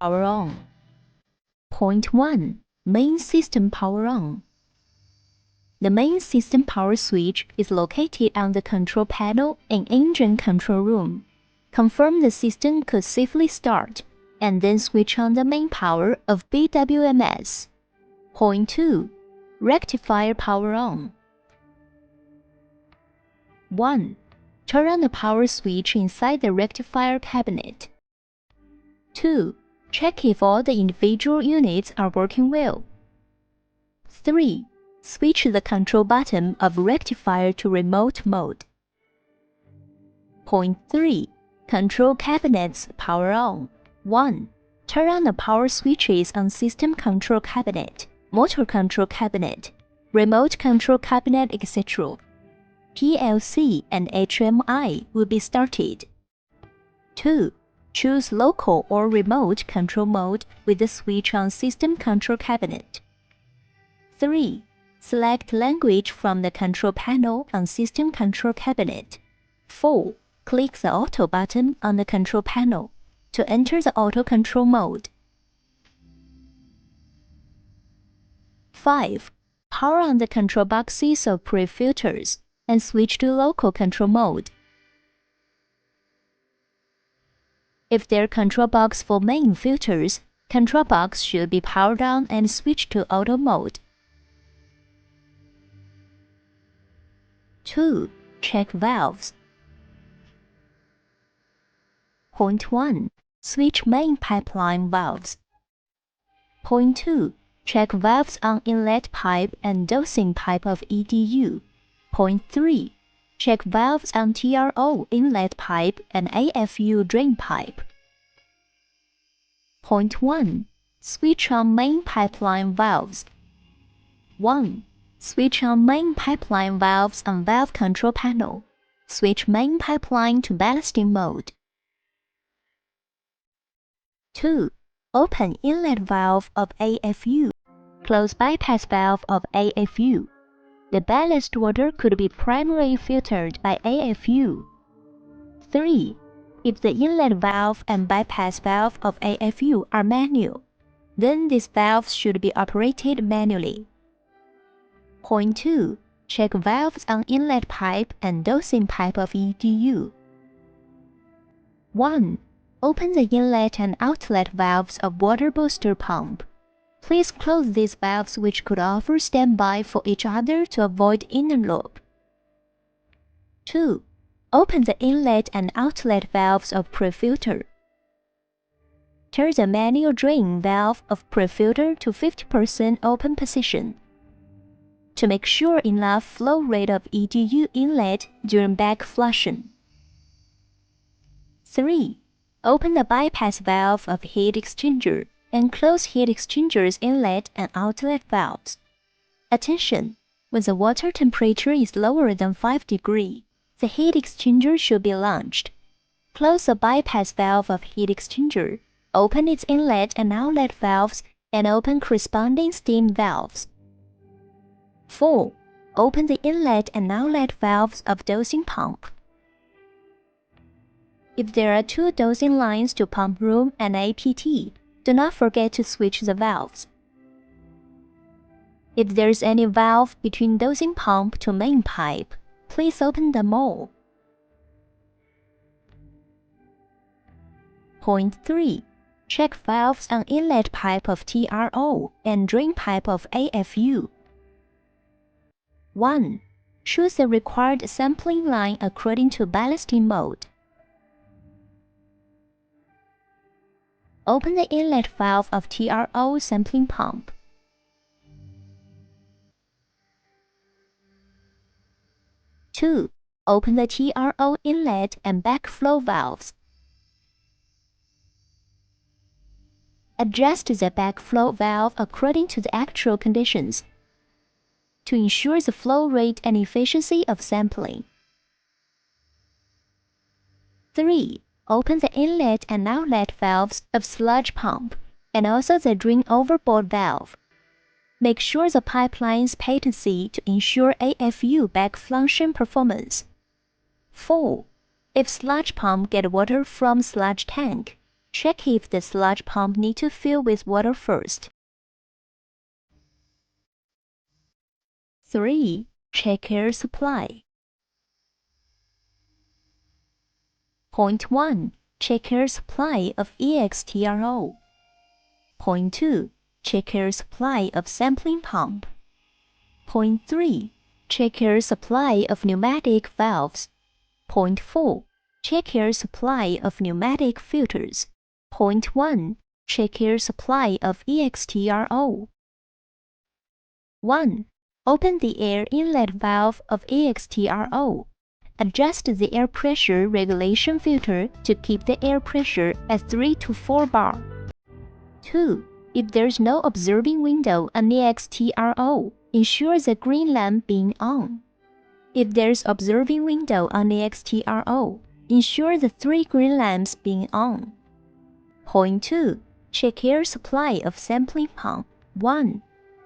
Power on. Point 1. Main system power on. The main system power switch is located on the control panel in engine control room. Confirm the system could safely start, and then switch on the main power of BWMS. Point 2. Rectifier power on. 1. Turn on the power switch inside the rectifier cabinet. 2. Check if all the individual units are working well. 3. Switch the control button of rectifier to remote mode. Point 3. Control cabinets power on. 1. Turn on the power switches on system control cabinet, motor control cabinet, remote control cabinet, etc. PLC and HMI will be started. 2. Choose local or remote control mode with the switch on system control cabinet. 3. Select language from the control panel on system control cabinet. 4. Click the Auto button on the control panel to enter the auto control mode. 5. Power on the control boxes of pre-filters and switch to local control mode. If they're control box for main filters, control box should be powered on and switched to auto mode. 2. Check valves. Point 1. Switch main pipeline valves. Point 2. Check valves on inlet pipe and dosing pipe of EDU. Point 3. Check valves on TRO inlet pipe and AFU drain pipe. Point 1. Switch on main pipeline valves. 1. Switch on main pipeline valves on valve control panel. Switch main pipeline to ballasting mode. 2. Open inlet valve of AFU. Close bypass valve of AFU. The ballast water could be primarily filtered by AFU. 3. If the inlet valve and bypass valve of AFU are manual, then these valves should be operated manually. Point 2. Check valves on inlet pipe and dosing pipe of EDU. 1. Open the inlet and outlet valves of water booster pump. Please close these valves, which could offer standby for each other to avoid inner loop. 2. Open the inlet and outlet valves of pre-filter. Turn the manual drain valve of pre-filter to 50% open position to make sure enough flow rate of EDU inlet during back flushing. 3. Open the bypass valve of heat exchanger and close heat exchanger's inlet and outlet valves. Attention! When the water temperature is lower than 5 degrees, the heat exchanger should be launched. Close the bypass valve of heat exchanger, open its inlet and outlet valves, and open corresponding steam valves. 4. Open the inlet and outlet valves of dosing pump. If there are 2 dosing lines to pump room and APT, do not forget to switch the valves. If there is any valve between dosing pump to main pipe, please open them all. Point 3. Check valves on inlet pipe of TRO and drain pipe of AFU. 1. Choose the required sampling line according to ballasting mode. Open the inlet valve of TRO sampling pump. 2. Open the TRO inlet and backflow valves. Adjust the backflow valve according to the actual conditions to ensure the flow rate and efficiency of sampling. 3. Open the inlet and outlet valves of sludge pump and also the drain overboard valve. Make sure the pipeline's patency to ensure AFU back flushing performance. 4. If sludge pump get water from sludge tank, Check if the sludge pump needs to fill with water first. 3. Check air supply. Point 1. Check air supply of EXTRO. Point 2. Check air supply of sampling pump. Point 3. Check air supply of pneumatic valves. Point 4. Check air supply of pneumatic filters. Point 1. Check air supply of EXTRO. 1. Open the air inlet valve of EXTRO. Adjust the air pressure regulation filter to keep the air pressure at 3 to 4 bar. 2. If there's no observing window on EXTRO, ensure the green lamp being on. If there's observing window on EXTRO, ensure the 3 green lamps being on. Point 2. Check air supply of sampling pump. 1.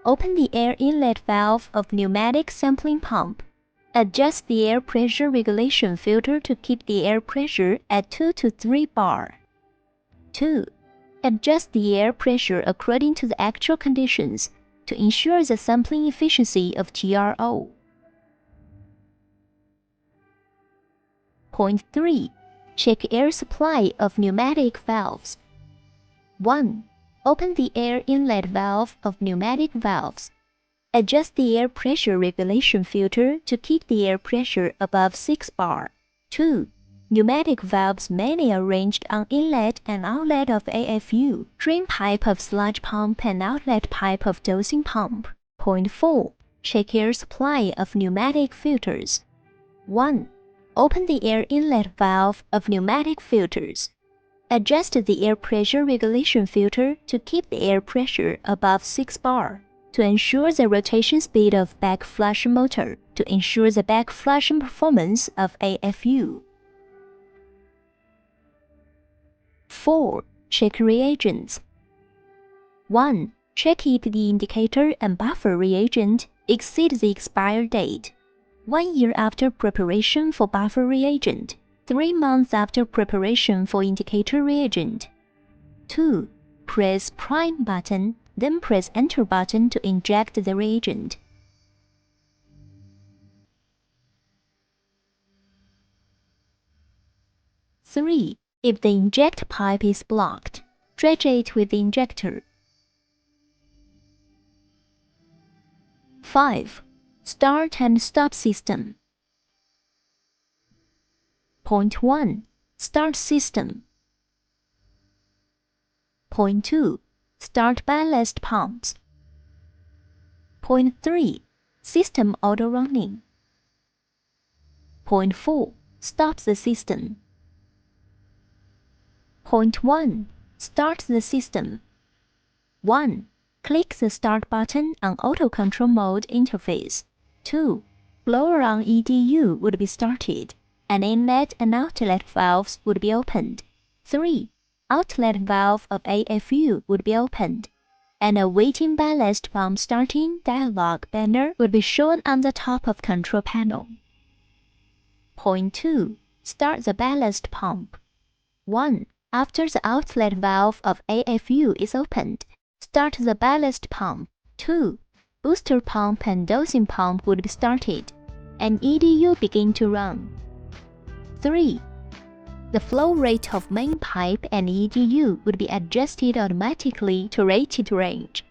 Open the air inlet valve of pneumatic sampling pump. Adjust the air pressure regulation filter to keep the air pressure at 2 to 3 bar. 2. Adjust the air pressure according to the actual conditions to ensure the sampling efficiency of GRO. Point 3. Check air supply of pneumatic valves. 1. Open the air inlet valve of pneumatic valves. Adjust the air pressure regulation filter to keep the air pressure above 6 bar. 2. Pneumatic valves mainly arranged on inlet and outlet of AFU, drain pipe of sludge pump and outlet pipe of dosing pump. Point 4. Check air supply of pneumatic filters. 1. Open the air inlet valve of pneumatic filters. Adjust the air pressure regulation filter to keep the air pressure above 6 bar. To ensure the rotation speed of back flush motor, to ensure the back flushing performance of AFU. 4. Check reagents. 1. Check if the indicator and buffer reagent exceed the expired date. 1 year after preparation for buffer reagent. 3 months after preparation for indicator reagent. 2. Press prime button, then press enter button to inject the reagent. 3. If the inject pipe is blocked, dredge it with the injector. 5. Start and stop system. Point 1. Start system. Point 2. Start ballast pumps. Point 3. System auto running. Point 4. Stop the system. Point 1. Start the system. 1. Click the Start button on Auto Control Mode interface. 2. Blower-on EDU would be started, and inlet and outlet valves would be opened. 3. Outlet valve of AFU would be opened, and a waiting ballast pump starting dialog banner would be shown on the top of control panel. Point 2. Start the ballast pump. 1. After the outlet valve of AFU is opened, start the ballast pump. 2. Booster pump and dosing pump would be started, and EDU begin to run. 3. The flow rate of main pipe and EDU would be adjusted automatically to rated range.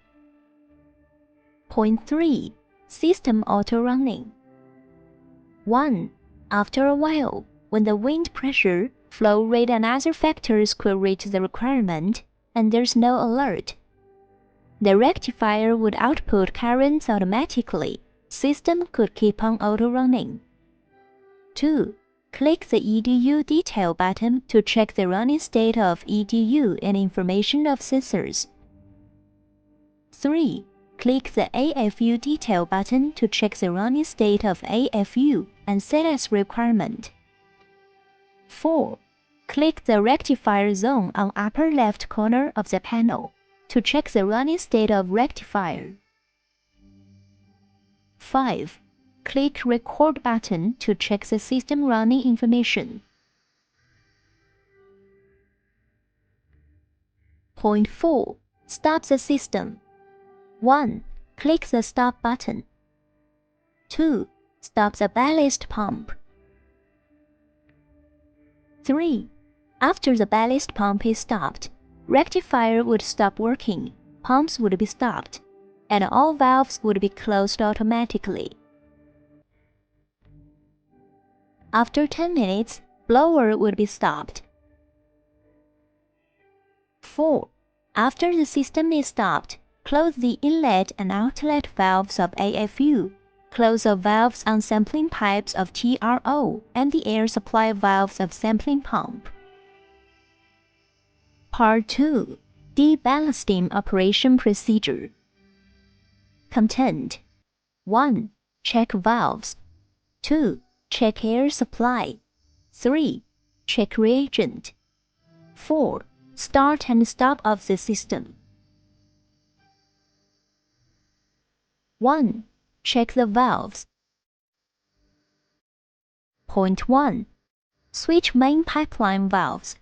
Point 3. System auto running. 1. After a while, when the wind pressure, flow rate and other factors could reach the requirement, and there's no alert, the rectifier would output currents automatically. System could keep on auto-running. 2. Click the EDU detail button to check the running state of EDU and information of sensors. 3. Click the AFU detail button to check the running state of AFU and set as requirement. 4. Click the rectifier zone on upper left corner of the panel to check the running state of rectifier. 5. Click Record button to check the system running information. Point 4. Stop the system. 1. Click the stop button. 2. Stop the ballast pump. 3. After the ballast pump is stopped, rectifier would stop working, pumps would be stopped, and all valves would be closed automatically. After 10 minutes, blower would be stopped. 4. After the system is stopped, close the inlet and outlet valves of AFU, close the valves on sampling pipes of TRO and the air supply valves of sampling pump. Part 2. Deballasting Operation Procedure. Content: 1. Check valves. 2. Check air supply. 3. Check reagent. 4. Start and stop of the system. 1. Check the valves. Point 1. Switch main pipeline valves.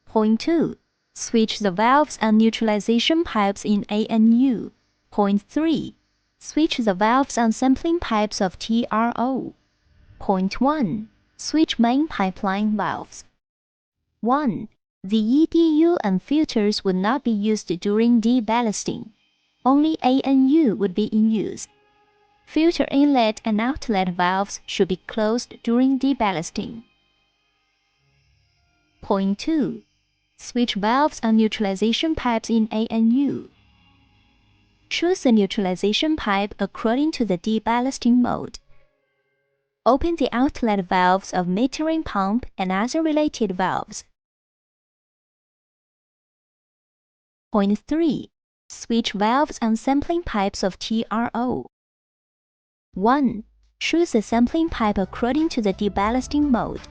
Point 2. Switch the valves and neutralization pipes in ANU. Point 3. Switch the valves and sampling pipes of TRO. Point 1. Switch main pipeline valves. 1. The EDU and filters would not be used during deballasting. Only ANU would be in use. Filter inlet and outlet valves should be closed during deballasting. Point 2. Switch valves and neutralization pipes in ANU. Choose the neutralization pipe according to the deballasting mode. Open the outlet valves of metering pump and other related valves. Point 3. Switch valves and sampling pipes of TRO. 1. Choose the sampling pipe according to the deballasting mode.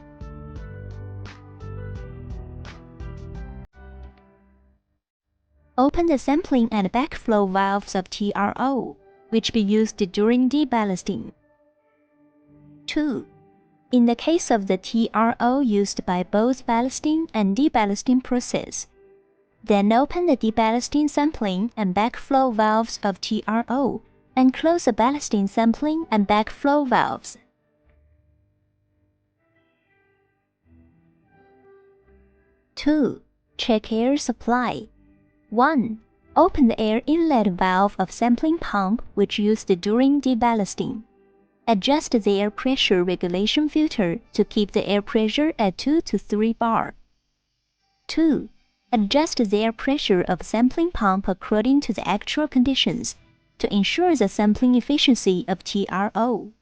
Open the sampling and backflow valves of TRO, which be used during deballasting. 2. In the case of the TRO used by both ballasting and deballasting process, then open the deballasting sampling and backflow valves of TRO and close the ballasting sampling and backflow valves. 2. Check air supply. 1. Open the air inlet valve of sampling pump which used during deballasting. Adjust the air pressure regulation filter to keep the air pressure at 2 to 3 bar. 2. Adjust the air pressure of sampling pump according to the actual conditions to ensure the sampling efficiency of TRO.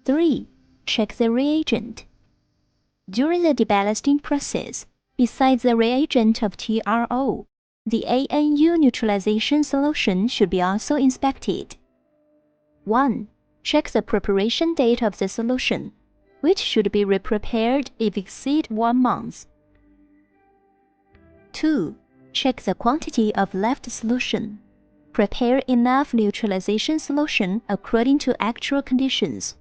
3. Check the reagent. During the deballasting process, besides the reagent of TRO, the ANU neutralization solution should be also inspected. 1. Check the preparation date of the solution, which should be reprepared if exceed 1 month. 2. Check the quantity of left solution. Prepare enough neutralization solution according to actual conditions.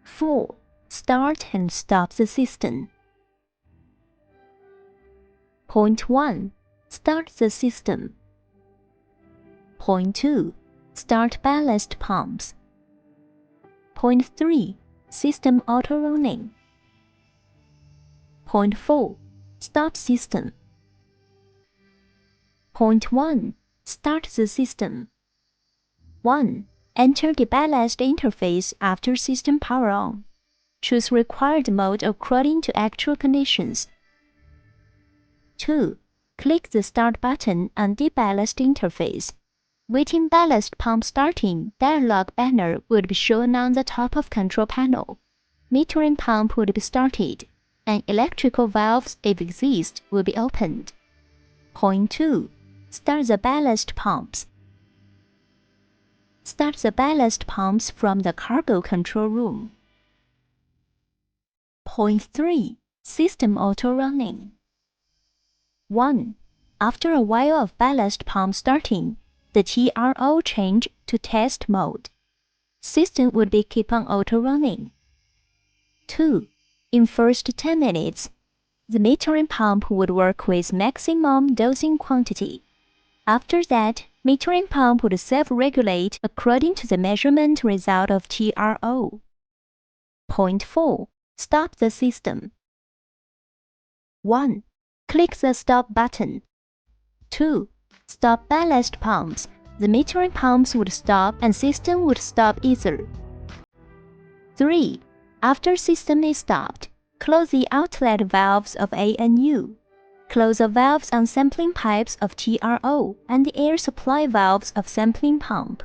4. Start and stop the system. Point 1. Start the system. Point 2. Start ballast pumps. Point 3. System auto running. Point 4. Stop system. Point 1. Start the system. 1. Enter the ballast interface after system power on. Choose required mode according to actual conditions. 2. Click the Start button on the ballast interface. Waiting ballast pump starting dialog banner would be shown on the top of control panel. Metering pump would be started, and electrical valves, if exist, will be opened. Point 2. Start the ballast pumps. Start the ballast pumps from the cargo control room. Point 3. System auto running. 1. After a while of ballast pump starting, the TRO change to test mode. System would be keep on auto running. 2. In first 10 minutes, the metering pump would work with maximum dosing quantity. After that, metering pump would self-regulate according to the measurement result of TRO. Point 4. Stop the system. 1. Click the stop button. 2. Stop ballast pumps. The metering pumps would stop and system would stop either. 3. After system is stopped, close the outlet valves of A and U. Close the valves on sampling pipes of TRO and the air supply valves of sampling pump.